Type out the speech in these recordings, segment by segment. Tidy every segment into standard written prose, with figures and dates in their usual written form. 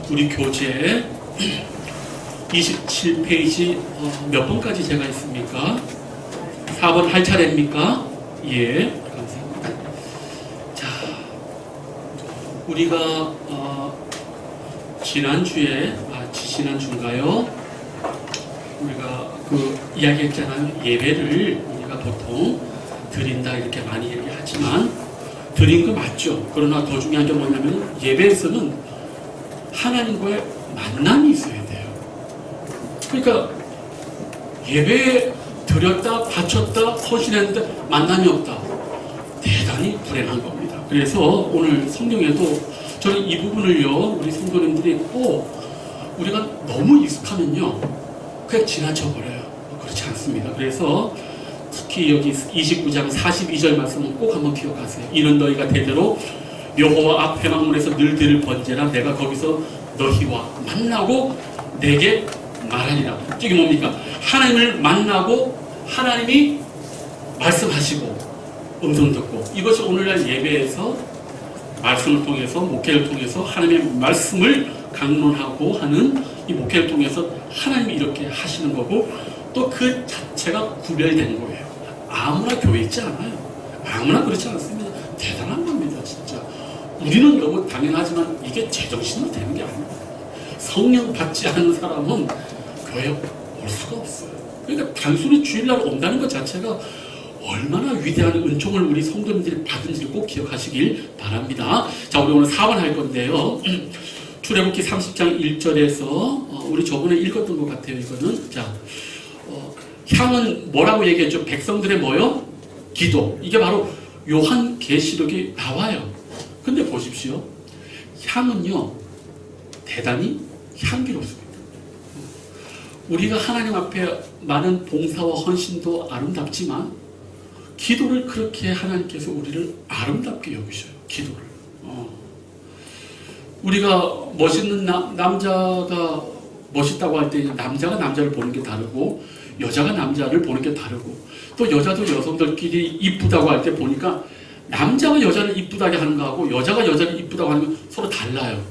우리 교재 27페이지 몇 번까지 제가 있습니까? 4번 할 차례입니까? 예, 감사합니다. 자, 우리가 지난주인가요? 우리가 그 이야기했잖아요. 예배를 우리가 보통 드린다 이렇게 많이 얘기하지만 드린 거 맞죠. 그러나 더 중요한 게 뭐냐면 예배에서는 하나님과의 만남이 있어야 돼요. 그러니까 예배 드렸다, 바쳤다, 헌신했는데 만남이 없다. 대단히 불행한 겁니다. 그래서 오늘 성경에도 저는 이 부분을요, 우리 성도님들이 꼭 우리가 너무 익숙하면요, 그냥 지나쳐버려요. 그렇지 않습니다. 그래서 특히 여기 29장 42절 말씀은 꼭 한번 기억하세요. 이는 너희가 대대로 여호와 앞 회막문에서 늘 들을 번제라 내가 거기서 너희와 만나고 내게 말하리라. 이게 뭡니까? 하나님을 만나고 하나님이 말씀하시고 음성 듣고, 이것이 오늘날 예배에서 말씀을 통해서 목회를 통해서 하나님의 말씀을 강론하고 하는 이 목회를 통해서 하나님이 이렇게 하시는 거고, 또 그 자체가 구별된 거예요. 아무나 교회 있지 않아요. 아무나 그렇지 않습니다. 대단한 겁니다. 진짜 우리는 너무 당연하지만 이게 제정신으로 되는 게 아닙니다. 성령 받지 않은 사람은 교회에 올 수가 없어요. 그러니까 단순히 주일날 온다는 것 자체가 얼마나 위대한 은총을 우리 성도님들이 받은지를 꼭 기억하시길 바랍니다. 자, 우리 오늘 4번 할 건데요. 출애굽기 30장 1절에서 우리 저번에 읽었던 것 같아요. 이거는 자, 향은 뭐라고 얘기했죠? 백성들의 뭐요? 기도. 이게 바로 요한계시록에 나와요. 근데 보십시오. 향은요, 대단히 향기롭습니다. 우리가 하나님 앞에 많은 봉사와 헌신도 아름답지만 기도를 그렇게 하나님께서 우리를 아름답게 여기셔요. 기도를. 우리가 멋있는 남자가 멋있다고 할 때 남자가 남자를 보는 게 다르고 여자가 남자를 보는 게 다르고, 또 여자도 여성들끼리 이쁘다고 할 때 보니까 남자가 여자를 이쁘다게 하는 거하고 여자가 여자를 이쁘다고 하는 건 서로 달라요.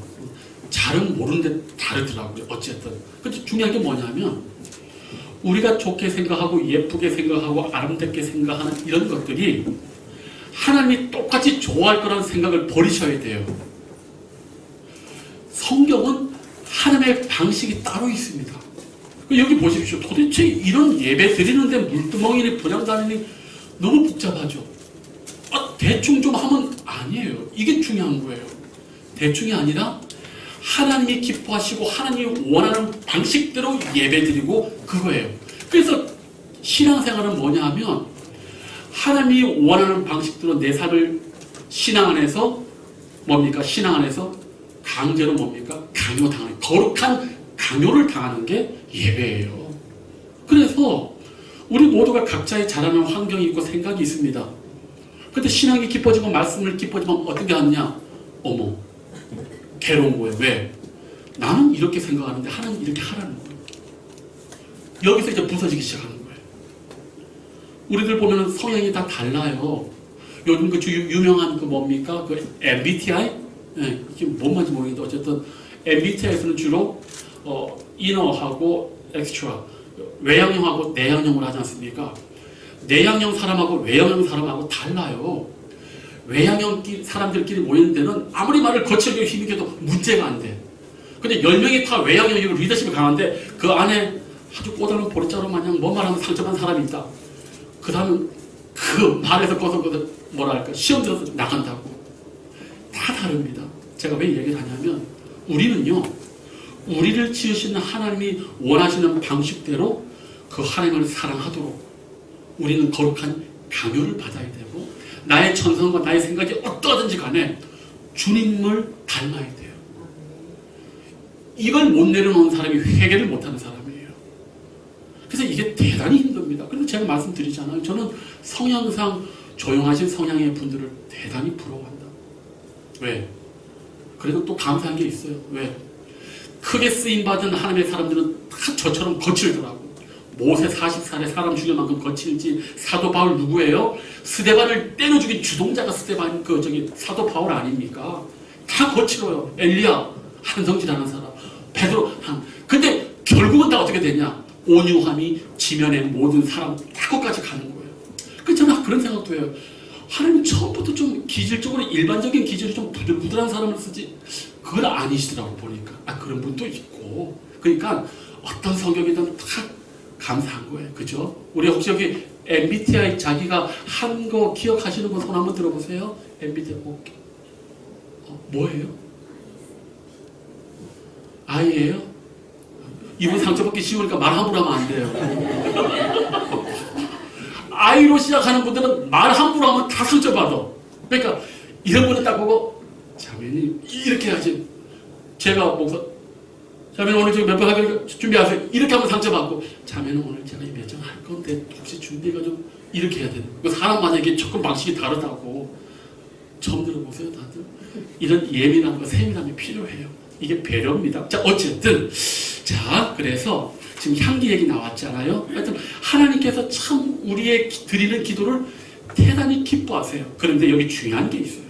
잘은 모르는데 다르더라고요. 어쨌든. 근데 중요한 게 뭐냐면 우리가 좋게 생각하고 예쁘게 생각하고 아름답게 생각하는 이런 것들이 하나님이 똑같이 좋아할 거라는 생각을 버리셔야 돼요. 성경은 하나님의 방식이 따로 있습니다. 여기 보십시오. 도대체 이런 예배 드리는데 물두멍이니 분양단이니 너무 복잡하죠. 대충 좀 하면 아니에요. 이게 중요한 거예요. 대충이 아니라 하나님이 기뻐하시고 하나님이 원하는 방식대로 예배 드리고 그거예요. 그래서 신앙생활은 뭐냐 하면 하나님이 원하는 방식대로 내 삶을 신앙 안에서 뭡니까? 신앙 안에서 강제로 뭡니까? 강요당하는, 거룩한 강요를 당하는 게 예배예요. 그래서 우리 모두가 각자의 자라는 환경이 있고 생각이 있습니다. 근데 신앙이 깊어지고 말씀을 깊어지면 어떻게 하느냐? 어머, 괴로운 거예요. 왜? 나는 이렇게 생각하는데 하나님 이렇게 하라는 거예요. 여기서 이제 부서지기 시작하는 거예요. 우리들 보면 성향이 다 달라요. 요즘 그 유명한 그 뭡니까? 그 MBTI? 네, 이게 뭔 말인지 모르겠는데 어쨌든 MBTI에서는 주로 이너하고 엑스트라, 외향형하고 내향형을 하지 않습니까? 내향형 사람하고 외향형 사람하고 달라요. 외향형 사람들끼리 모이는 데는 아무리 말을 거칠게 힘있게도 문제가 안 돼. 근데 10명이 다 외향형이고 리더십이 강한데 그 안에 아주 꼬다른 보리자루 마냥 뭔 말하면 상처받은 사람이 있다. 그 다음은 그 말에서 거서거서 뭐랄까 시험 들어서 나간다고. 다 다릅니다. 제가 왜 얘기를 하냐면 우리는요, 우리를 지으시는 하나님이 원하시는 방식대로 그 하나님을 사랑하도록 우리는 거룩한 강요를 받아야 되고, 나의 천성과 나의 생각이 어떠하든지 간에 주님을 닮아야 돼요. 이걸 못 내려놓은 사람이 회개를 못하는 사람이에요. 그래서 이게 대단히 힘듭니다. 그런데 제가 말씀드리잖아요. 저는 성향상 조용하신 성향의 분들을 대단히 부러워한다. 왜? 그래도 또 감사한 게 있어요. 왜? 크게 쓰임받은 하나님의 사람들은 다 저처럼 거칠더라고. 모세 40살에 사람 죽일 만큼 거칠지. 사도 바울 누구예요? 스데반을 때려 죽인 주동자가 스데반 사도 바울 아닙니까? 다 거칠어요. 엘리야 한성질하는 사람, 베드로 근데 결국은 다 어떻게 되냐? 온유함이 지면의 모든 사람 타고까지 가는 거예요. 그 저는 그런 생각도 해요. 하나님 처음부터 좀 기질적으로 일반적인 기질이 좀 부들부들한 사람을 쓰지 그건 아니시더라고 보니까. 그런 분도 있고. 그러니까 어떤 성격이든 다 감사한 거예요. 그죠? 우리 혹시 여기 MBTI 자기가 한 거 기억하시는 분 손 한번 들어보세요. MBTI 뭐예요? I예요? 이분 상처받기 쉬우니까 말 함부로 하면 안 돼요. I로 시작하는 분들은 말 함부로 하면 다 상처받아. 그러니까 이런 분은 딱 보고 자매님 이렇게 해야지. 제가 목사 자매는 오늘 지금 몇번 하기로 준비하세요. 이렇게 하면 상처받고 자매는 오늘 제가 이 몇 장 할 건데 혹시 준비가 좀 이렇게 해야 되는 거. 사람 만약에 조금 방식이 다르다고 처음 들어보세요 다들. 이런 예민함과 세밀함이 필요해요. 이게 배려입니다. 자 어쨌든 자 그래서 지금 향기 얘기 나왔잖아요. 하여튼 하나님께서 참 우리의 드리는 기도를 대단히 기뻐하세요. 그런데 여기 중요한 게 있어요.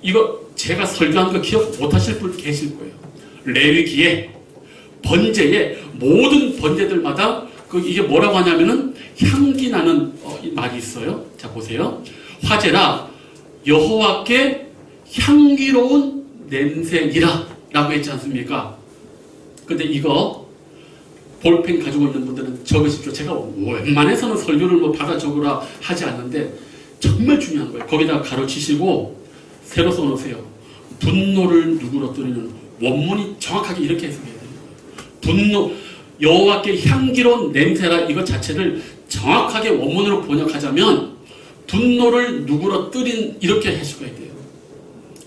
이거 제가 설교한 거 기억 못하실 분 계실 거예요. 레위기에 번제에 모든 번제들마다 이게 뭐라고 하냐면은 향기 나는 말이 있어요. 자 보세요. 화제라 여호와께 향기로운 냄새니라 라고 했지 않습니까? 근데 이거 볼펜 가지고 있는 분들은 적으십시오. 제가 웬만해서는 설교를 뭐 받아 적으라 하지 않는데 정말 중요한 거예요. 거기다가 가로치시고 새로 써놓으세요. 분노를 누그러뜨리는 원문이 정확하게 이렇게 해석해야 돼요. 분노, 여호와께 향기로운 냄새라 이것 자체를 정확하게 원문으로 번역하자면 분노를 누그러뜨린 이렇게 해석해야 돼요.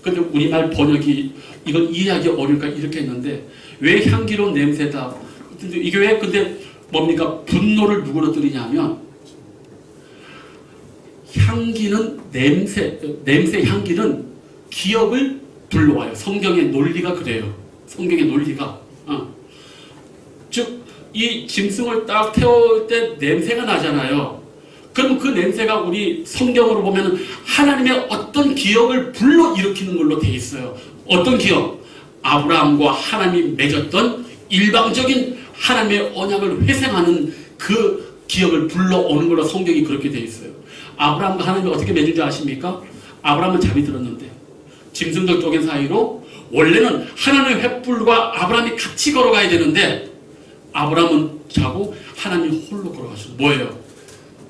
근데 우리말 번역이 이건 이해하기 어려우니까 이렇게 했는데 왜 향기로운 냄새다? 이게 왜 근데 뭡니까? 분노를 누그러뜨리냐면 향기는 냄새 향기는 기억을 불러와요. 성경의 논리가 그래요. 성경의 논리가. 즉, 이 짐승을 딱 태울 때 냄새가 나잖아요. 그럼 그 냄새가 우리 성경으로 보면 하나님의 어떤 기억을 불러일으키는 걸로 돼 있어요. 어떤 기억? 아브라함과 하나님이 맺었던 일방적인 하나님의 언약을 회상하는 그 기억을 불러오는 걸로 성경이 그렇게 돼 있어요. 아브라함과 하나님이 어떻게 맺은 줄 아십니까? 아브라함은 잠이 들었는데 짐승들 쪼갠 사이로 원래는 하나님의 횃불과 아브라함이 같이 걸어가야 되는데 아브라함은 자고 하나님이 홀로 걸어가시는 뭐예요?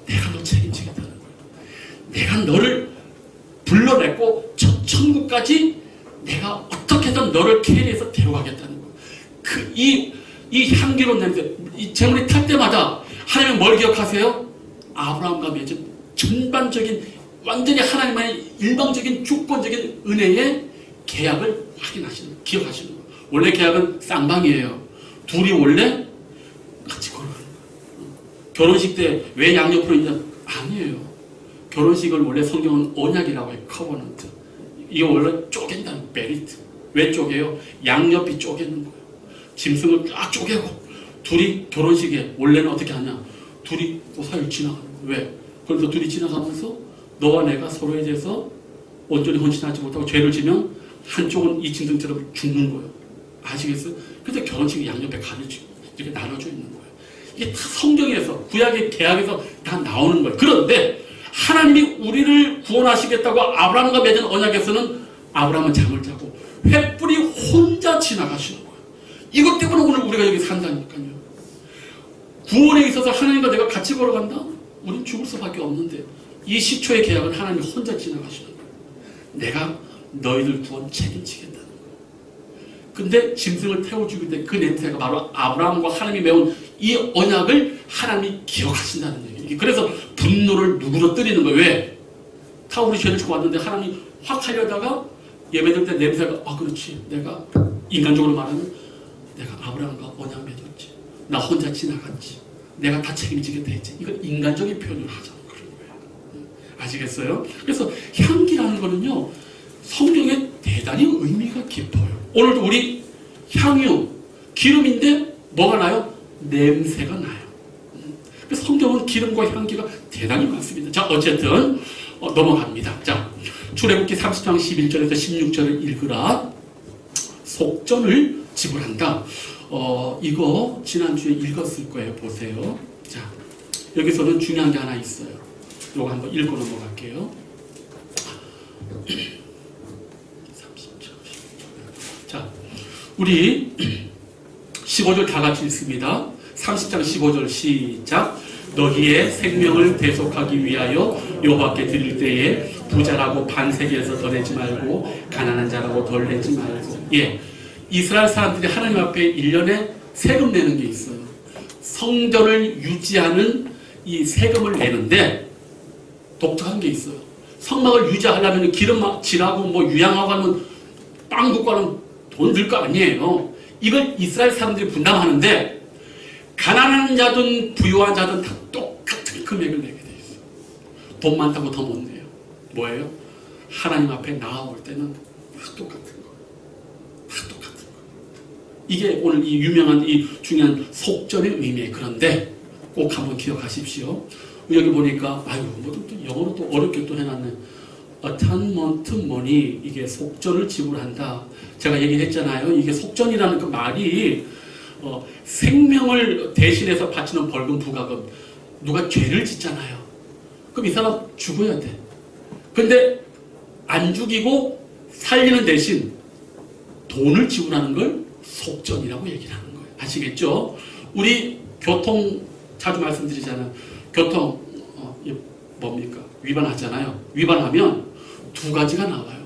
내가 너 책임지겠다는 거예요. 내가 너를 불러냈고 저 천국까지 내가 어떻게든 너를 캐리해서 데려가겠다는 거예요. 이 향기로운 냄새, 이 재물이 탈 때마다 하나님은 뭘 기억하세요? 아브라함과 맺은 전반적인 완전히 하나님의 일방적인 주권적인 은혜의 계약을 기억하시는 거예요. 원래 계약은 쌍방이에요. 둘이 원래 같이 걸어가는 거예요. 결혼식 때 왜 양옆으로 있냐? 아니에요. 결혼식을 원래 성경은 언약이라고 해요. 커버넌트. 이거 원래 쪼갠다는 메리트. 왜 쪼개요? 양옆이 쪼개는 거예요. 짐승을 쫙 쪼개고 둘이 결혼식에 원래는 어떻게 하냐? 둘이 그 사이를 지나가는 거예요. 왜? 그래서 둘이 지나가면서 너와 내가 서로에 대해서 온전히 헌신하지 못하고 죄를 지면 한쪽은 이 짐승처럼 죽는 거예요. 아시겠어요? 그래서 결혼식이 양옆에 가려지고 이렇게 나눠져 있는 거예요. 이게 다 성경에서 구약의 계약에서 다 나오는 거예요. 그런데 하나님이 우리를 구원하시겠다고 아브라함과 맺은 언약에서는 아브라함은 잠을 자고 횃불이 혼자 지나가시는 거예요. 이것 때문에 오늘 우리가 여기 산다니까요. 구원에 있어서 하나님과 내가 같이 걸어간다? 우린 죽을 수밖에 없는데 이 시초의 계약은 하나님이 혼자 지나가시는 거예요. 내가 너희들 구원 책임지겠다는 거예요. 근데 짐승을 태워 죽일 때 그 냄새가 바로 아브라함과 하나님이 메운 이 언약을 하나님이 기억하신다는 얘기예요. 그래서 분노를 누그러뜨리는 거예요. 왜? 다 우리 죄를 지고 왔는데 하나님이 확 하려다가 예배될 때 냄새가 그렇지. 내가 인간적으로 말하면 내가 아브라함과 언약 맺었지. 나 혼자 지나갔지. 내가 다 책임지겠다 했지. 이건 인간적인 표현을 하자는 그런 거예요. 아시겠어요? 그래서 향기라는 거는요. 성경에 대단히 의미가 깊어요. 오늘도 우리 향유, 기름인데 뭐가 나요? 냄새가 나요. 그래서 성경은 기름과 향기가 대단히 많습니다. 자, 어쨌든 넘어갑니다. 자, 출애굽기 30장 11절에서 16절을 읽으라. 속전을 지불한다. 이거 지난주에 읽었을 거예요. 보세요. 자, 여기서는 중요한 게 하나 있어요. 이거 한번 읽고 넘어갈게요. 자, 우리 15절 다 같이 읽습니다. 30장 15절 시작. 너희의 생명을 대속하기 위하여 여호와께 드릴 때에 부자라고 반세기에서 더 내지 말고 가난한 자라고 덜 내지 말고. 예, 이스라엘 사람들이 하나님 앞에 1년에 세금 내는 게 있어요. 성전을 유지하는 이 세금을 내는데 독특한 게 있어요. 성막을 유지하려면 기름칠하고 뭐 유양하고 하면 땅 붓고 하면 돈 들 거 아니에요. 이걸 이스라엘 사람들이 분담하는데 가난한 자든 부유한 자든 다 똑같은 금액을 내게 돼 있어요. 돈 많다고 더 못 내요. 뭐예요? 하나님 앞에 나아올 때는 다 똑같은 거. 다 똑같은 거. 이게 오늘 이 유명한 이 중요한 속전의 의미예요. 그런데 꼭 한번 기억하십시오. 여기 보니까 아유 뭐 또 영어로 또 어렵게 또 해놨네. atonement money, 이게 속전을 지불한다. 제가 얘기했잖아요. 이게 속전이라는 그 말이 생명을 대신해서 바치는 벌금 부과금. 누가 죄를 짓잖아요. 그럼 이 사람 죽어야 돼. 근데 안 죽이고 살리는 대신 돈을 지불하는 걸 속전이라고 얘기를 하는 거예요. 아시겠죠? 우리 교통 자주 말씀드리잖아요. 교통 뭡니까? 위반하잖아요. 위반하면 두 가지가 나와요.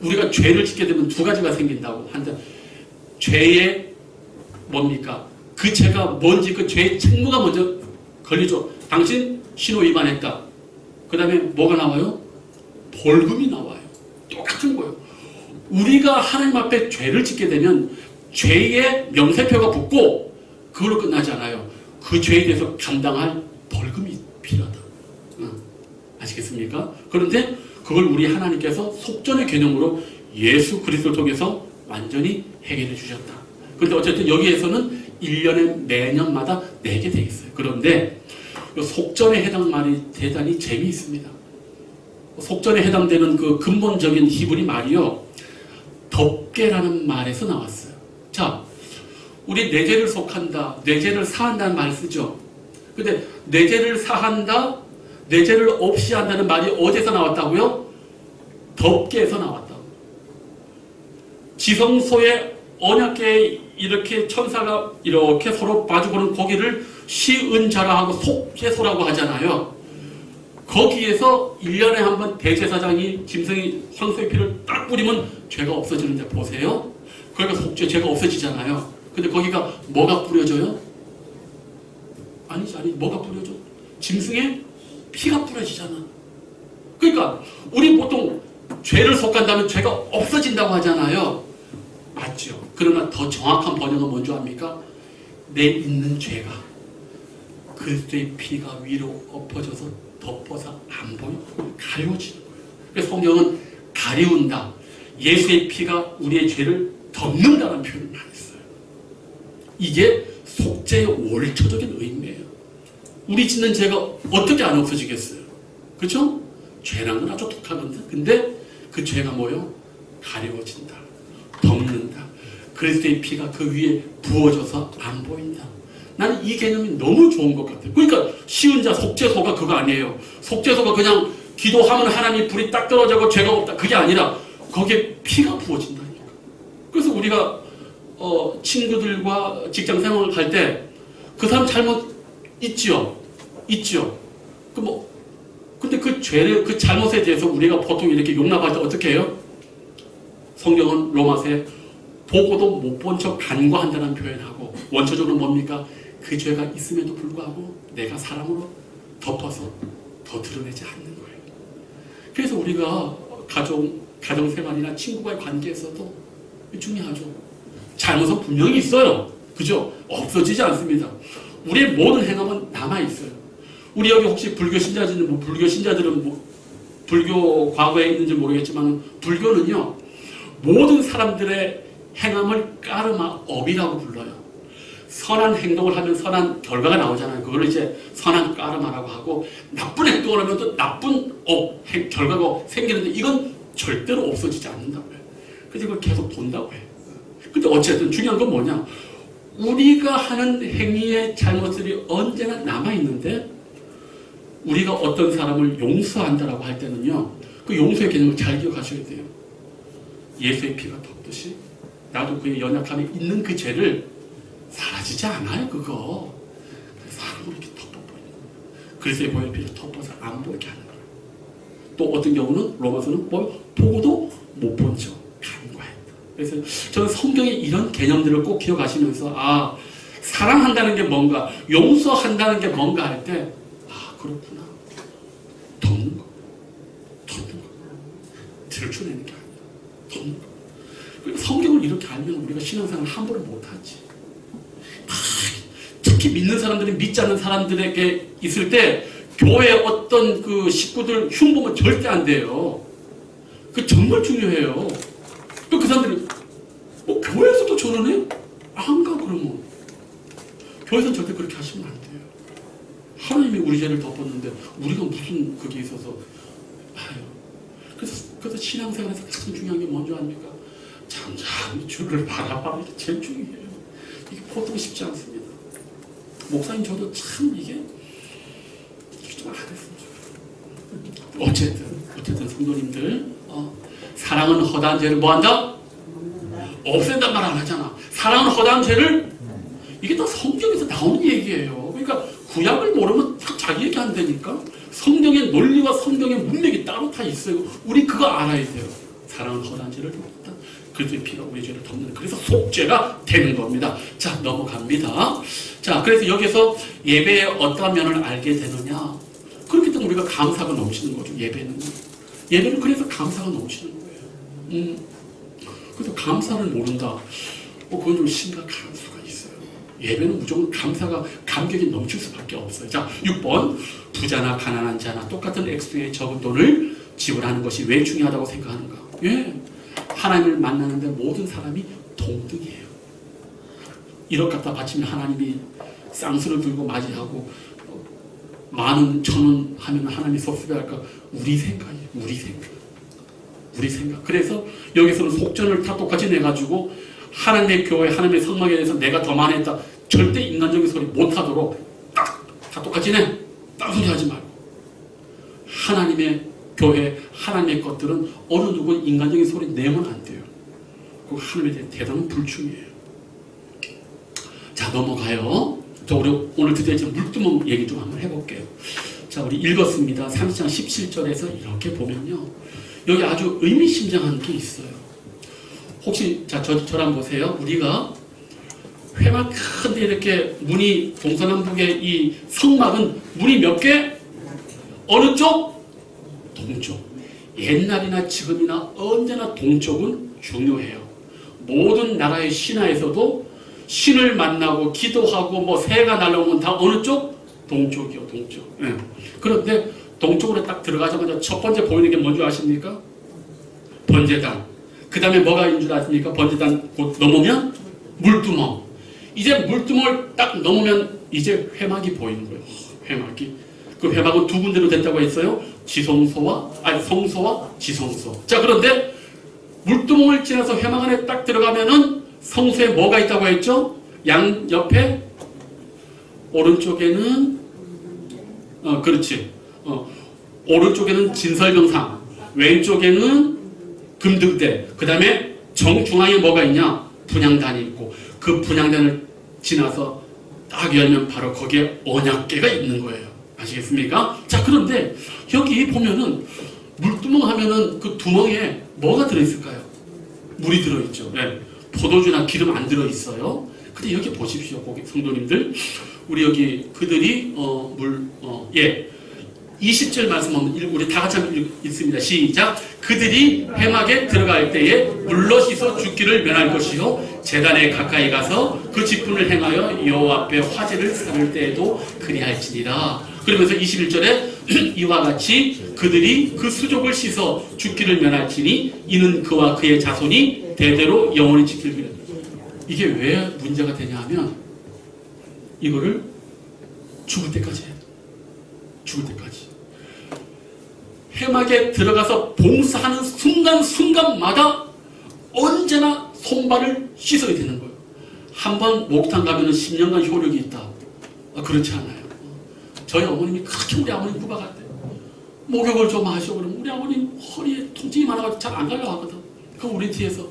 우리가 죄를 짓게 되면 두 가지가 생긴다고 한다. 죄의 뭡니까? 그 죄가 뭔지 그 죄의 책무가 먼저 걸리죠. 당신 신호 위반했다. 그 다음에 뭐가 나와요? 벌금이 나와요. 똑같은 거예요. 우리가 하나님 앞에 죄를 짓게 되면 죄의 명세표가 붙고 그걸로 끝나지 않아요. 그 죄에 대해서 감당할 벌금이 필요하다. 아시겠습니까? 그런데 그걸 우리 하나님께서 속전의 개념으로 예수 그리스도를 통해서 완전히 해결해 주셨다. 그런데 어쨌든 여기에서는 1년에 매년마다 내게 돼 있어요. 그런데 속전에 해당 말이 대단히 재미있습니다. 속전에 해당되는 그 근본적인 히브리 말이요, 덮개라는 말에서 나왔어요. 자, 우리 내 죄를 속한다, 내 죄를 사한다는 말 쓰죠. 근데 내 죄를 사한다, 내 죄를 없이 한다는 말이 어디서 나왔다고요? 덮개에서 나왔다고. 지성소에 언약궤에 이렇게 천사가 이렇게 서로 마주보는 거기를 시은자라 하고 속죄소라고 하잖아요. 거기에서 1년에 한 번 대제사장이 짐승이 황소의 피를 딱 뿌리면 죄가 없어지는데 보세요. 그러니까 속죄, 죄가 없어지잖아요. 근데 거기가 뭐가 뿌려져요? 아니 뭐가 뿌려져? 짐승의 피가 뿌려지잖아. 그러니까 우리 보통 죄를 속한다면 죄가 없어진다고 하잖아요. 맞죠? 그러나 더 정확한 번역은 뭔지 압니까? 내 있는 죄가 그리스도의 피가 위로 엎어져서 덮어서 안 보여 가려지는 거예요. 그래서 성경은 가리운다, 예수의 피가 우리의 죄를 덮는다는 표현을 했어요. 이게 속죄의 원초적인 의미예요. 우리 짓는 죄가 어떻게 안 없어지겠어요? 그렇죠? 죄라는 건 아주 독하거든요. 근데 그 죄가 뭐요? 가려워진다, 덮는다. 그리스도의 피가 그 위에 부어져서 안 보인다. 나는 이 개념이 너무 좋은 것 같아요. 그러니까 시은자 속죄소가 그거 아니에요. 속죄소가 그냥 기도하면 하나님이 불이 딱 떨어지고 죄가 없다, 그게 아니라 거기에 피가 부어진다니까. 그래서 우리가 친구들과 직장 생활을 할 때 그 사람 잘못 있지요. 근데 그 죄를, 그 잘못에 대해서 우리가 보통 이렇게 용납할 때 어떻게 해요? 성경은 로마서에 보고도 못 본 척 간과한다는 표현하고, 원초적으로 뭡니까? 그 죄가 있음에도 불구하고 내가 사랑으로 덮어서 더 드러내지 않는 거예요. 그래서 우리가 가정생활이나 친구와의 관계에서도 중요하죠. 잘못은 분명히 있어요. 그죠? 없어지지 않습니다. 우리의 모든 행함은 남아있어요. 우리 여기 혹시 불교 신자들은, 불교 과거에 있는지 모르겠지만, 불교는요, 모든 사람들의 행함을 까르마 업이라고 불러요. 선한 행동을 하면 선한 결과가 나오잖아요. 그걸 이제 선한 까르마라고 하고, 나쁜 행동을 하면 또 나쁜 결과가 생기는데, 이건 절대로 없어지지 않는다고 해요. 그래서 이걸 계속 돈다고 해요. 근데 어쨌든 중요한 건 뭐냐? 우리가 하는 행위의 잘못들이 언제나 남아있는데 우리가 어떤 사람을 용서한다라고 할 때는요, 그 용서의 개념을 잘 기억하셔야 돼요. 예수의 피가 덮듯이 나도 그의 연약함에 있는 그 죄를 사라지지 않아요, 그거. 사람으로 이렇게 덮어버리는 거예요. 그래서 보혈 피를 덮어서 안 보이게 하는 거예요. 또 어떤 경우는 로마서는 뭐 보고도 못 본 척 간과했다. 그래서 저는 성경의 이런 개념들을 꼭 기억하시면서 아, 사랑한다는 게 뭔가, 용서한다는 게 뭔가 할 때 아, 그렇구나. 덮는 거. 덮는 거. 들춰내는 게 아니라 덮는 거. 성경을 이렇게 알면 우리가 신앙생활을 함부로 못하지. 특히 믿는 사람들이 믿지 않는 사람들에게 있을 때 교회 어떤 그 식구들 흉보면 절대 안 돼요. 그 정말 중요해요. 그 사람들이 교회에서도 저러네? 안 가 그러면. 교회에서는 절대 그렇게 하시면 안 돼요. 하나님이 우리 죄를 덮었는데 우리가 무슨 그게 있어서 아유. 그래서 신앙생활에서 가장 중요한 게 뭔지 아닙니까? 잠잠히 주를 바라봐는 게 제일 중요해요. 이게 보통 쉽지 않습니다. 목사님 저도 참 이게 좀 안 했으면 좋겠어요. 어쨌든 성도님들 사랑은 허다한 죄를 뭐한다? 없앤단 말 안 하잖아. 사랑은 허다한 죄를 이게 다 성경에서 나오는 얘기예요. 그러니까 구약을 모르면 다 자기 얘기 안 되니까 성경의 논리와 성경의 문맥이 따로 다 있어요. 우리 그거 알아야 돼요. 사랑은 허다한 죄를 덮었다. 그리스도의 피가 우리 죄를 덮는, 그래서 속죄가 되는 겁니다. 자, 넘어갑니다. 자, 그래서 여기서 예배의 어떠한 면을 알게 되느냐. 그렇기 때문에 우리가 감사가 넘치는 거죠. 예배는 그래서 감사가 넘치는 거예요. 그래서 감사를 모른다. 그건 좀 심각한 수가 있어요. 예배는 무조건 감사가, 감격이 넘칠 수밖에 없어요. 자, 6번. 부자나 가난한 자나 똑같은 액수의 적은 돈을 지불하는 것이 왜 중요하다고 생각하는가? 예. 하나님을 만나는데 모든 사람이 동등이에요. 1억 갖다 바치면 하나님이 쌍수를 들고 맞이하고 만원, 천원 하면 하나님이 섭섭해할까? 우리 생각이에요. 우리 생각. 그래서 여기서는 속전을 다 똑같이 내가지고 하나님의 교회, 하나님의 성막에 대해서 내가 더 많이 했다. 절대 인간적인 소리 못하도록 다 똑같이 내. 딴 소리 하지 말고. 하나님의 교회, 하나님의 것들은 어느 누구는 인간적인 소리 내면 안 돼요. 그 하나님에 대한 대단한 불충이에요. 자, 넘어가요. 자, 우리 오늘 드디어 이제 물두멍 얘기 좀 한번 해볼게요. 자, 우리 읽었습니다. 30장 17절에서 이렇게 보면요. 여기 아주 의미심장한 게 있어요. 혹시, 자, 저랑 보세요. 우리가 회막 큰데 이렇게 문이 동서남북의 이 성막은 문이 몇 개? 어느 쪽? 동쪽. 옛날이나 지금이나 언제나 동쪽은 중요해요. 모든 나라의 신화에서도 신을 만나고 기도하고 뭐 새가 날아오면 다 어느 쪽? 동쪽이요, 동쪽. 예. 그런데 동쪽으로 딱 들어가자마자 첫 번째 보이는 게 뭔지 아십니까? 번제단. 그 다음에 뭐가 있는 줄 아십니까? 번제단 곧 넘으면 물두멍. 이제 물두멍을 딱 넘으면 이제 회막이 보이는 거예요. 회막이. 그 회막은 두 군데로 됐다고 했어요. 성소와 지성소. 자, 그런데 물두멍을 지나서 회막 안에 딱 들어가면은 성소에 뭐가 있다고 했죠? 양 옆에 오른쪽에는 그렇지. 오른쪽에는 진설병상, 왼쪽에는 금등대. 그 다음에 정중앙에 뭐가 있냐? 분향단이 있고 그 분향단을 지나서 딱 열면 바로 거기에 언약궤가 있는 거예요. 아시겠습니까? 자, 그런데 여기 보면은 물두멍 하면은 그 두멍에 뭐가 들어있을까요? 물이 들어있죠. 네. 포도주나 기름 안 들어있어요. 근데 여기 보십시오. 거기 성도님들. 우리 여기 그들이 20절 말씀 한번 우리 다 같이 한번 읽습니다. 시작. 그들이 회막에 들어갈 때에 물로 씻어 죽기를 면할 것이요 제단에 가까이 가서 그 직분을 행하여 여호와 앞에 화제를 삼을 때에도 그리할지니라. 그러면서 21절에 이와 같이 그들이 그 수족을 씻어 죽기를 면할지니 이는 그와 그의 자손이 대대로 영원히 지킬기를. 이게 왜 문제가 되냐 하면 이거를 죽을 때까지 해요. 죽을 때까지. 회막에 들어가서 봉사하는 순간순간마다 언제나 손발을 씻어야 되는 거예요. 한번 목욕탕 가면 10년간 효력이 있다. 그렇지 않아요. 저희 어머님이 그렇게 우리 아버님 구박할 때 목욕을 좀 하시오. 그러면 우리 아버님 허리에 통증이 많아가지고 잘 안 가려고 하거든. 그럼 우리 뒤에서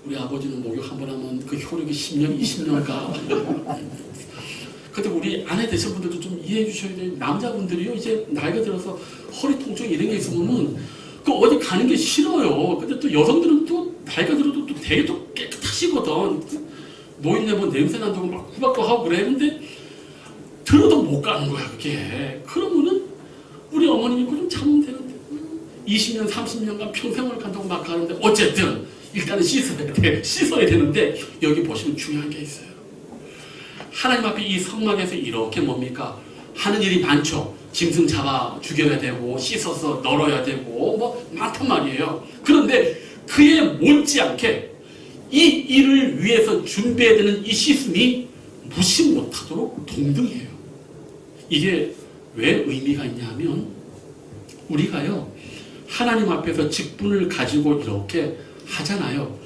우리 아버지는 목욕 한 번 하면 그 효력이 10년, 20년 가. 근데 우리 아내 되신 분들도 좀 이해해 주셔야 돼요. 남자분들이요, 이제 나이가 들어서 허리 통증 이런 게 있으면은 그 어디 가는 게 싫어요. 근데 또 여성들은 또 나이가 들어도 또 되게 또 깨끗하시거든. 노인네 뭐 냄새 난다고 막 구박도 하고 그래. 근데 들어도 못 가는 거야, 그게. 그러면은 우리 어머님이 그럼 참으면 되는데 20년, 30년간 평생을 간다고 막 가는데 어쨌든 일단은 씻어야 되는데 여기 보시면 중요한 게 있어요. 하나님 앞에 이 성막에서 이렇게 뭡니까? 하는 일이 많죠. 짐승 잡아 죽여야 되고 씻어서 널어야 되고 뭐 많단 말이에요. 그런데 그에 못지않게 이 일을 위해서 준비해야 되는 이 씻음이 무시 못하도록 동등해요. 이게 왜 의미가 있냐 하면 우리가요 하나님 앞에서 직분을 가지고 이렇게 하잖아요.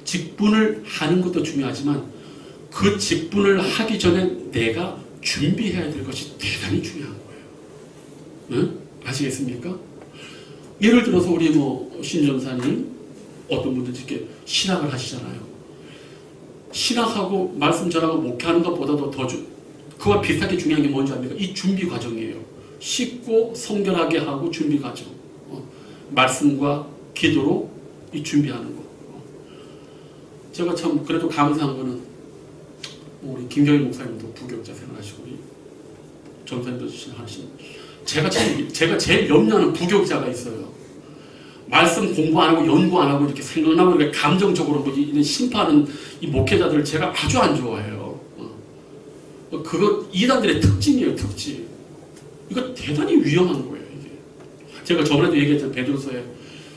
직분을 하는 것도 중요하지만 그 직분을 하기 전에 내가 준비해야 될 것이 대단히 중요한 거예요. 응? 아시겠습니까? 예를 들어서 우리 뭐 신전사님 어떤 분들 이렇게 신학을 하시잖아요. 신학하고 말씀 전하고 목회하는 것보다도 그와 비슷하게 중요한 게 뭔지 압니까? 이 준비 과정이에요. 쉽고 성결하게 하고 준비 과정. 말씀과 기도로 이 준비하는 거. 제가 참 그래도 감사한 거는 우리 김경일 목사님도 부교육자 생활하시고 우리 전사님도 하시는 제가 제일 염려하는 부교육자가 있어요. 말씀 공부 안 하고 연구 안 하고 이렇게 생각나고 이렇게 감정적으로 뭐 이런 심판하는 이 목회자들을 제가 아주 안 좋아해요. 그거 이단들의 특징이에요, 특징. 이거 대단히 위험한 거예요, 이게. 제가 저번에도 얘기했잖아요, 베드로서에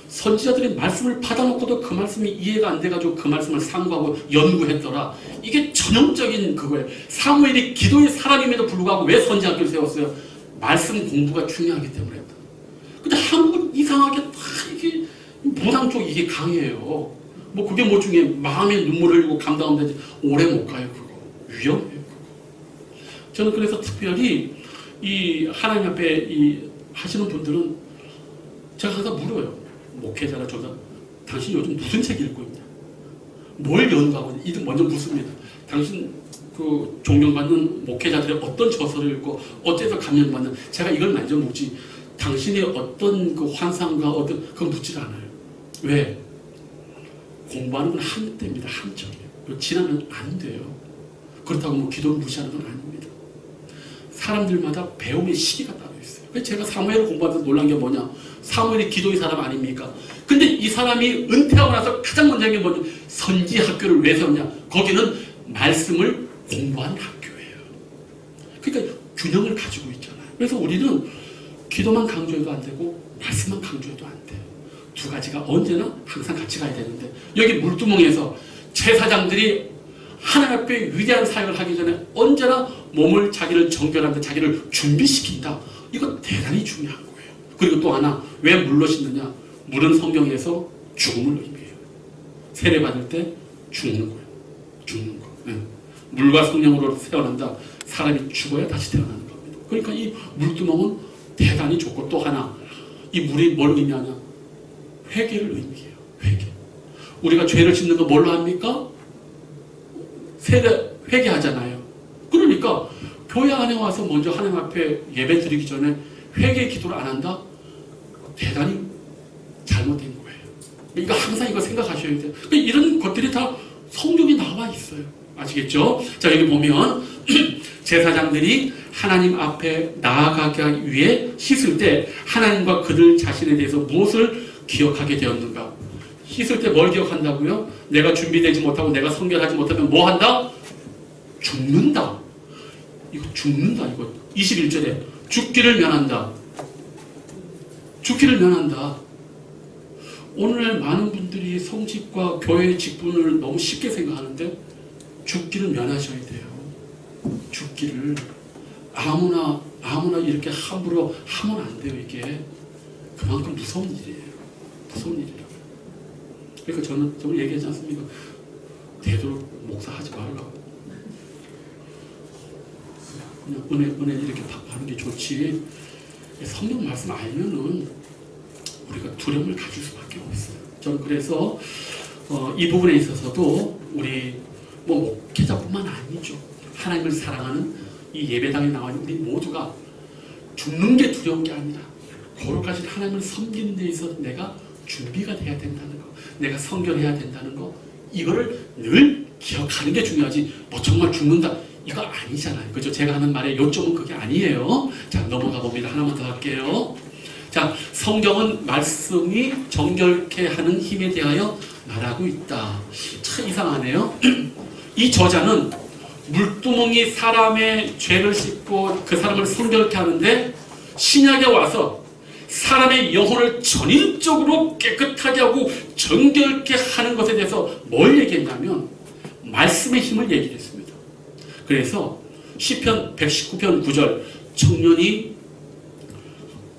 선지자들이 말씀을 받아놓고도 그 말씀이 이해가 안 돼가지고 그 말씀을 상고하고 연구했더라. 이게 전형적인 그거예요. 사무엘이 기도의 사람임에도 불구하고 왜 선지학교를 세웠어요? 말씀 공부가 중요하기 때문에 했다. 근데 한국은 이상하게 다 이게 무당 쪽 이게 강해요. 뭐 그게 뭐 중에 마음에 눈물을 흘리고 감당하면 되지 오래 못 가요. 그거 위험해요. 그거. 저는 그래서 특별히 이 하나님 앞에 이 하시는 분들은 제가 항상 물어요. 목회자나 저자 당신 요즘 무슨 책 읽고 있냐? 뭘 연구하고 있냐? 이들 먼저 묻습니다. 당신 그 존경받는 목회자들의 어떤 저서를 읽고 어째서 감명받는 제가 이걸 먼저 묻지 당신의 어떤 그 환상과 어떤 그건 묻지 않아요. 왜? 공부하는 건 한때입니다. 한정이에요. 지나면 안 돼요. 그렇다고 뭐 기도를 무시하는 건 아닙니다. 사람들마다 배움의 시기가 따로 있어요. 그래서 제가 사무엘을 공부하면서 놀란 게 뭐냐? 사무엘이 기도의 사람 아닙니까? 근데 이 사람이 은퇴하고 나서 가장 먼저 한 게 뭐냐? 선지 학교를 왜 세웠냐? 거기는 말씀을 공부하는 학교예요. 그러니까 균형을 가지고 있잖아요. 그래서 우리는 기도만 강조해도 안 되고 말씀만 강조해도 안 돼요. 두 가지가 언제나 항상 같이 가야 되는데 여기 물두멍에서 제사장들이 하나님 앞에 위대한 사역을 하기 전에 언제나 몸을 자기를 정결한다, 자기를 준비시킨다. 이거 대단히 중요한 거예요. 그리고 또 하나 왜 물로 씻느냐? 물은 성경에서 죽음을 의미해요. 세례받을 때 죽는 거예요. 죽는 거. 네. 물과 성령으로 태어난다. 사람이 죽어야 다시 태어나는 겁니다. 그러니까 이 물두멍은 대단히 좋고 또 하나 이 물이 뭘 의미하냐? 회개를 의미해요. 회개. 우리가 죄를 짓는 거 뭘로 합니까? 회개하잖아요. 그러니까 교회 안에 와서 먼저 하나님 앞에 예배 드리기 전에 회개 기도를 안 한다? 대단히 잘못된 거예요. 그러니까 항상 이거 생각하셔야 돼요. 그러니까 이런 것들이 다 성경에 나와 있어요. 아시겠죠? 자, 여기 보면 제사장들이 하나님 앞에 나아가기 위해 씻을 때 하나님과 그들 자신에 대해서 무엇을 기억하게 되었는가? 씻을 때 뭘 기억한다고요? 내가 준비되지 못하고 내가 성결하지 못하면 뭐 한다? 죽는다. 이거 죽는다. 이거 21절에 죽기를 면한다. 죽기를 면한다. 오늘날 많은 분들이 성직과 교회의 직분을 너무 쉽게 생각하는데 죽기를 면하셔야 돼요. 죽기를 아무나 이렇게 함부로 하면 안 돼요. 이게 그만큼 무서운 일이에요. 무서운 일이라고요. 그러니까 저는 얘기하지 않습니까? 되도록 목사 하지 말라고. 그냥 은혜 이렇게 받고 하는 게 좋지. 성경 말씀 알면은 우리가 두려움을 가질 수밖에 없어요. 저는 그래서 이 부분에 있어서도 우리 목회자뿐만 아니죠. 하나님을 사랑하는 이 예배당에 나와 있는 우리 모두가 죽는 게 두려운 게 아니라 거룩하신 하나님을 섬기는 데 있어서 내가 준비가 돼야 된다는 거, 내가 성결해야 된다는 거, 이거를 늘 기억하는 게 중요하지. 정말 죽는다 이거 아니잖아요. 그죠? 제가 하는 말의 요점은 그게 아니에요. 자, 넘어가 봅니다. 하나만 더 할게요. 자, 성경은 말씀이 정결케 하는 힘에 대하여 말하고 있다. 참 이상하네요. 이 저자는 물두멍이 사람의 죄를 씻고 그 사람을 성결케 하는데, 신약에 와서 사람의 영혼을 전인적으로 깨끗하게 하고 정결케 하는 것에 대해서 뭘 얘기했냐면 말씀의 힘을 얘기했습니다. 그래서 시편 119편 9절, 청년이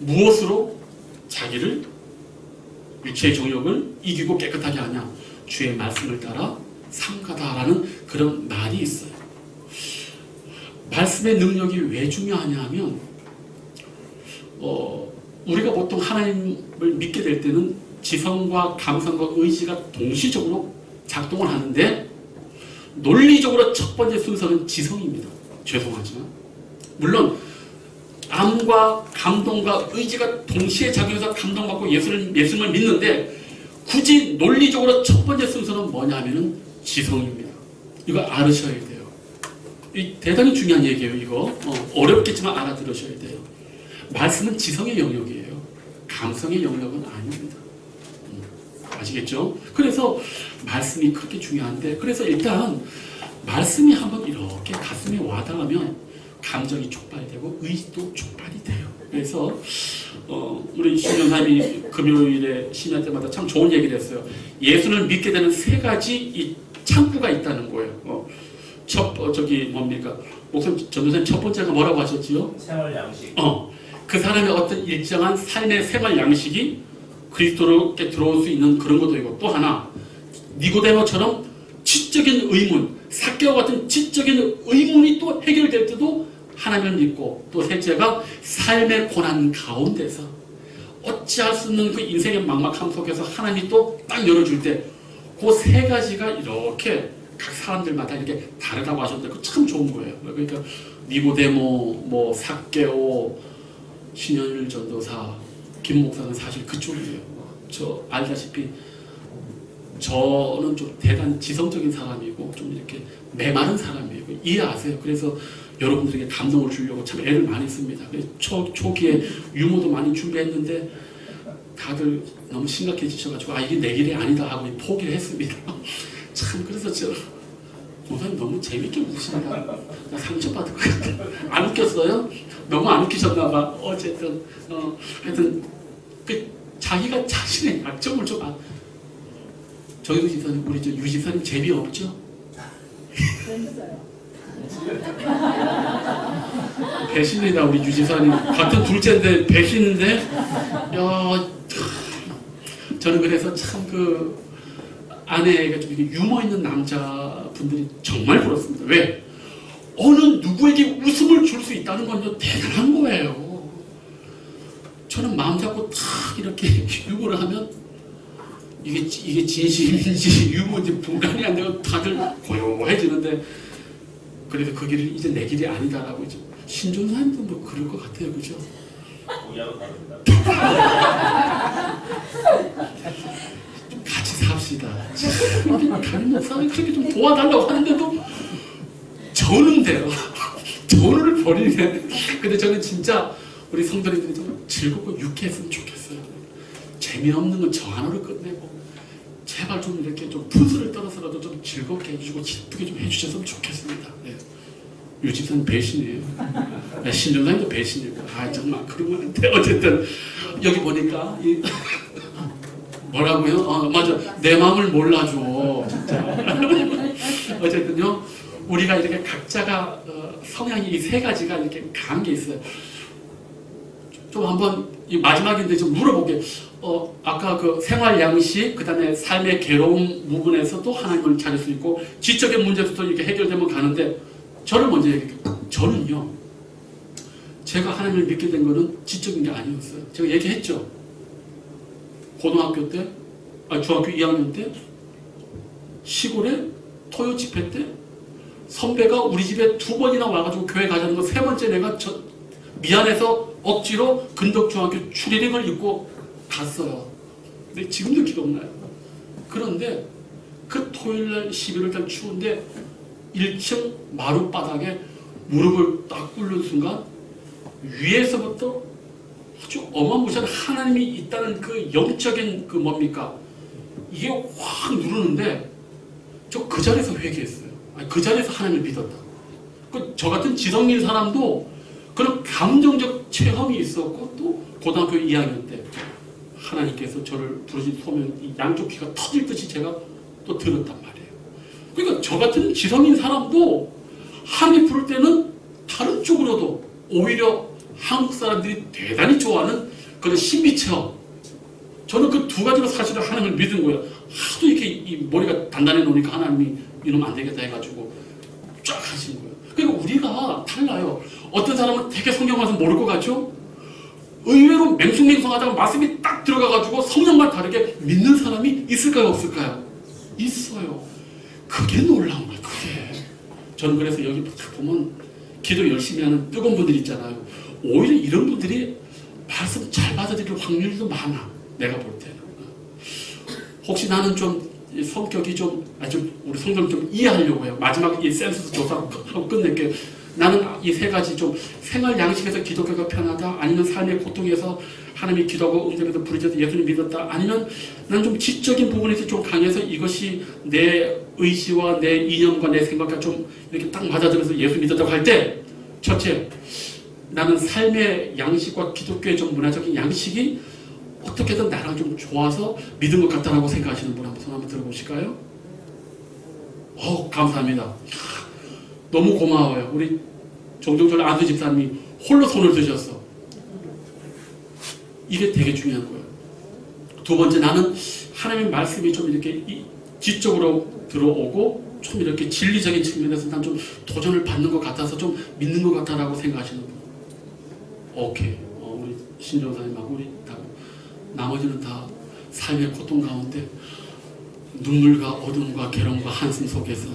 무엇으로 자기를 육체의 정욕을 이기고 깨끗하게 하냐? 주의 말씀을 따라 삼가다라는 그런 말이 있어요. 말씀의 능력이 왜 중요하냐 하면 우리가 보통 하나님을 믿게 될 때는 지성과 감성과 의지가 동시적으로 작동을 하는데, 논리적으로 첫 번째 순서는 지성입니다. 죄송하지만 물론 암과 감동과 의지가 동시에 작용해서 감동받고 예수님을 믿는데, 굳이 논리적으로 첫 번째 순서는 뭐냐면은 지성입니다. 이거 알으셔야 돼요. 이 대단히 중요한 얘기예요. 이거 어렵겠지만 알아들으셔야 돼요. 말씀은 지성의 영역이에요. 감성의 영역은 아닙니다. 아시겠죠? 그래서 말씀이 그렇게 중요한데, 그래서 일단 말씀이 한번 이렇게 가슴에 와닿으면 감정이 촉발되고 의지도 촉발이 돼요. 그래서 우리 신현사님이 금요일에 심야 때마다 참 좋은 얘기를 했어요. 예수를 믿게 되는 세 가지 이 창구가 있다는 거예요. 목사님, 전도사님 첫 번째가 뭐라고 하셨지요? 생활 양식. 그 사람의 어떤 일정한 삶의 생활 양식이 그리스도로게 들어올 수 있는 그런 것도 있고, 또 하나 니고데모처럼 지적인 의문, 삭개와 같은 지적인 의문이 또 해결될 때도 하나님을 믿고, 또 셋째가 삶의 고난 가운데서 어찌할 수 없는 그 인생의 막막함 속에서 하나님이 또 딱 열어줄 때, 그 세 가지가 이렇게 각 사람들마다 이렇게 다르다고 하셨는데, 그거 참 좋은 거예요. 그러니까 니고데모, 삭개오, 신현일 전도사, 김 목사는 사실 그쪽이에요. 저 알다시피 저는 좀 대단히 지성적인 사람이고 좀 이렇게 메마른 사람이에요. 이해하세요. 그래서 여러분들에게 감동을 주려고 참 애를 많이 씁니다. 초기에 유머도 많이 준비했는데 다들 너무 심각해지셔가지고 이게 내 길이 아니다 하고 포기를 했습니다. 참 그래서 목사님 너무 재밌게 웃으신다. 나 상처받을 것 같아. 안 웃겼어요? 너무 안 웃기셨나봐. 어쨌든 하여튼 자기가 자신의 약점을 좀 저희 집사님, 우리 유 집사님 재미없죠? 배신이다. 우리 유 집사님 같은 둘째인데 배신인데, 야, 저는 그래서 참 아내가 좀 유머 있는 남자분들이 정말 부럽습니다. 왜? 어느 누구에게 웃음을 줄 수 있다는 건 대단한 거예요. 저는 마음 잡고 탁 이렇게 유머를 하면 이게 진심인지 유머인지 분간이 안 되고 다들 고요해지는데, 그래서 그 길이 이제 내 길이 아니다라고 이제 신존사님도 뭐 그럴 것 같아요. 그죠? 우리하고 다릅니다. 좀 같이 삽시다. 가는 목사님 그렇게 좀 도와달라고 하는데도 저는 돼요. 저를 버리네. 근데 저는 진짜 우리 성도님들이 좀 즐겁고 유쾌했으면 좋겠어요. 재미없는 건 저 하나로 끝내고, 제발 좀 이렇게 좀 푼수를 떨어서라도 좀 즐겁게 해주시고 기쁘게 좀 해주셨으면 좋겠습니다. 네. 유 집사님 배신이에요. 신전사님도 배신이고, 정말 그러면 안 돼. 어쨌든 여기 보니까 뭐라고요? 맞아. 내 마음을 몰라줘. 진짜. 어쨌든요. 우리가 이렇게 각자가 성향이 이 세 가지가 이렇게 강한 게 있어요. 좀 한번 이 마지막인데 좀 물어볼게요. 아까 그 생활 양식, 그 다음에 삶의 괴로움 부분에서도 하나님을 찾을 수 있고, 지적인 문제도 이렇게 해결되면 가는데, 저를 먼저 얘기할게요. 저는요, 제가 하나님을 믿게 된 거는 지적인 게 아니었어요. 제가 얘기했죠. 고등학교 때, 중학교 2학년 때, 시골에 토요 집회 때, 선배가 우리 집에 2번이나 와가지고 교회 가자는 거 3번째 내가 미안해서 억지로 근덕중학교 추리닝을 입고 갔어요. 근데 지금도 기억나요. 그런데 그 토요일날 11월달 추운데 1층 마룻바닥에 무릎을 딱 꿇는 순간 위에서부터 아주 어마무시한 하나님이 있다는 그 영적인 그 뭡니까? 이게 확 누르는데 저 그 자리에서 회개했어요. 그 자리에서 하나님을 믿었다. 저 같은 지성인 사람도 그런 감정적 체험이 있었고, 또 고등학교 2학년 때 하나님께서 저를 부르신 소면 양쪽 귀가 터질 듯이 제가 또 들었단 말이에요. 그러니까 저 같은 지성인 사람도 하나님 부를 때는 다른 쪽으로도 오히려 한국 사람들이 대단히 좋아하는 그런 신비 체험. 저는 그 두 가지로 사실은 하나님을 믿은 거예요. 하도 이렇게 이 머리가 단단해 놓으니까 하나님이 이러면 안 되겠다 해가지고 쫙 하신 거예요. 그러니까 우리가 달라요. 어떤 사람은 되게 성경 말씀 모를 것 같죠? 의외로 맹숭맹숭하다가 말씀이 딱 들어가가지고 성령과 다르게 믿는 사람이 있을까요, 없을까요? 있어요. 그게 놀라운 거예요, 그게. 저는 그래서 여기 보면 기도 열심히 하는 뜨거운 분들 있잖아요. 오히려 이런 분들이 말씀 잘 받아들일 확률도 많아. 내가 볼 때는. 혹시 나는 좀 성격이 좀 아주 우리 성도를 좀 이해하려고 해요. 마지막 이 센서스 조사하고 끝낼게요. 나는 이 세 가지 좀 생활 양식에서 기독교가 편하다, 아니면 삶의 고통에서 하나님이 기도하고 응답에서 부르짖어서 예수님 믿었다, 아니면 난 좀 지적인 부분에서 좀 강해서 이것이 내 의지와 내 이념과 내 생각과 좀 이렇게 딱 맞아들어서 예수 믿었다고 할 때, 첫째, 나는 삶의 양식과 기독교의 좀 문화적인 양식이 어떻게든 나랑 좀 좋아서 믿은 것 같다라고 생각하시는 분 한번 손 한번 들어보실까요? 감사합니다. 너무 고마워요. 우리 종종절 안수 집사님이 홀로 손을 드셨어. 이게 되게 중요한 거예요. 두 번째, 나는 하나님의 말씀이 좀 이렇게 지적으로 들어오고 좀 이렇게 진리적인 측면에서 난 좀 도전을 받는 것 같아서 좀 믿는 것 같다라고 생각하시는 분. 오케이. 우리 신조사님하고 우리 다 나머지는 다 삶의 고통 가운데 눈물과 어둠과 괴로움과 한숨 속에서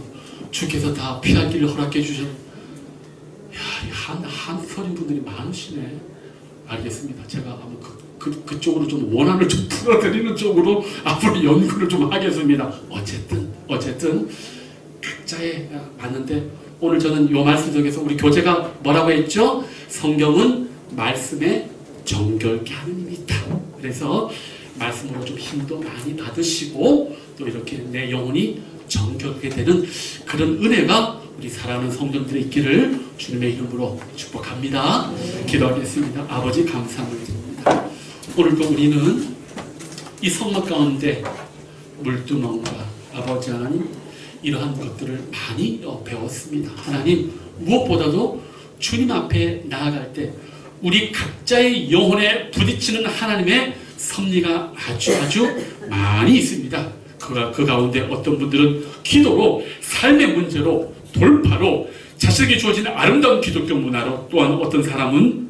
주께서 다 피할 길을 허락해 주셨. 한서린 분들이 많으시네. 알겠습니다. 제가 아마 그쪽으로 좀 원한을 좀 풀어드리는 쪽으로 앞으로 연구를 좀 하겠습니다. 어쨌든 각자에 맞는데, 오늘 저는 이 말씀 속에서 우리 교재가 뭐라고 했죠? 성경은 말씀에 정결케 하는 힘이 있다. 그래서 말씀으로 좀 힘도 많이 받으시고, 또 이렇게 내 영혼이 정결하게 되는 그런 은혜가 우리 사랑하는 성도들의 있기를 주님의 이름으로 축복합니다. 기도하겠습니다. 아버지, 감사합니다. 오늘도 우리는 이 성막 가운데 물두멍과 아버지 하나님, 이러한 것들을 많이 배웠습니다. 하나님, 무엇보다도 주님 앞에 나아갈 때 우리 각자의 영혼에 부딪히는 하나님의 섭리가 아주 많이 있습니다. 그 가운데 어떤 분들은 기도로, 삶의 문제로, 돌파로, 자식에게 주어진 아름다운 기독교 문화로, 또한 어떤 사람은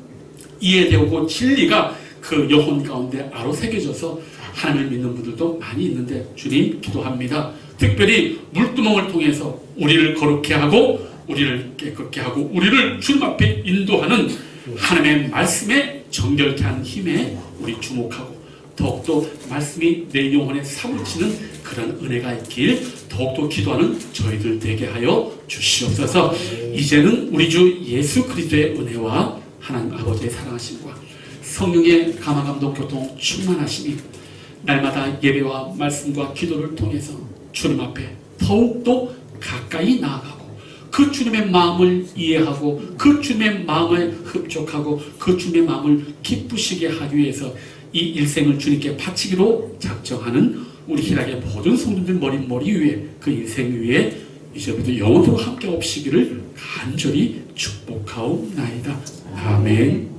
이해되고 진리가 그 영혼 가운데 아로 새겨져서 하나님을 믿는 분들도 많이 있는데, 주님 기도합니다. 특별히 물두멍을 통해서 우리를 거룩해 하고 우리를 깨끗게 하고 우리를 주님 앞에 인도하는 하나님의 말씀에 정결케 하는 힘에 우리 주목하고, 더욱더 말씀이 내 영혼에 사무치는 그런 은혜가 있길 더욱더 기도하는 저희들 되게 하여 주시옵소서. 이제는 우리 주 예수 그리스도의 은혜와 하나님 아버지의 사랑하심과 성령의 감화감동 교통 충만하심이 날마다 예배와 말씀과 기도를 통해서 주님 앞에 더욱더 가까이 나아가고, 그 주님의 마음을 이해하고 그 주님의 마음에 흡족하고 그 주님의 마음을 기쁘시게 하기 위해서 이 일생을 주님께 바치기로 작정하는 우리 희락의 모든 성도들 머리 위에, 그 인생 위에 이제부터 영원토록 함께 없시기를 간절히 축복하옵나이다. 아멘.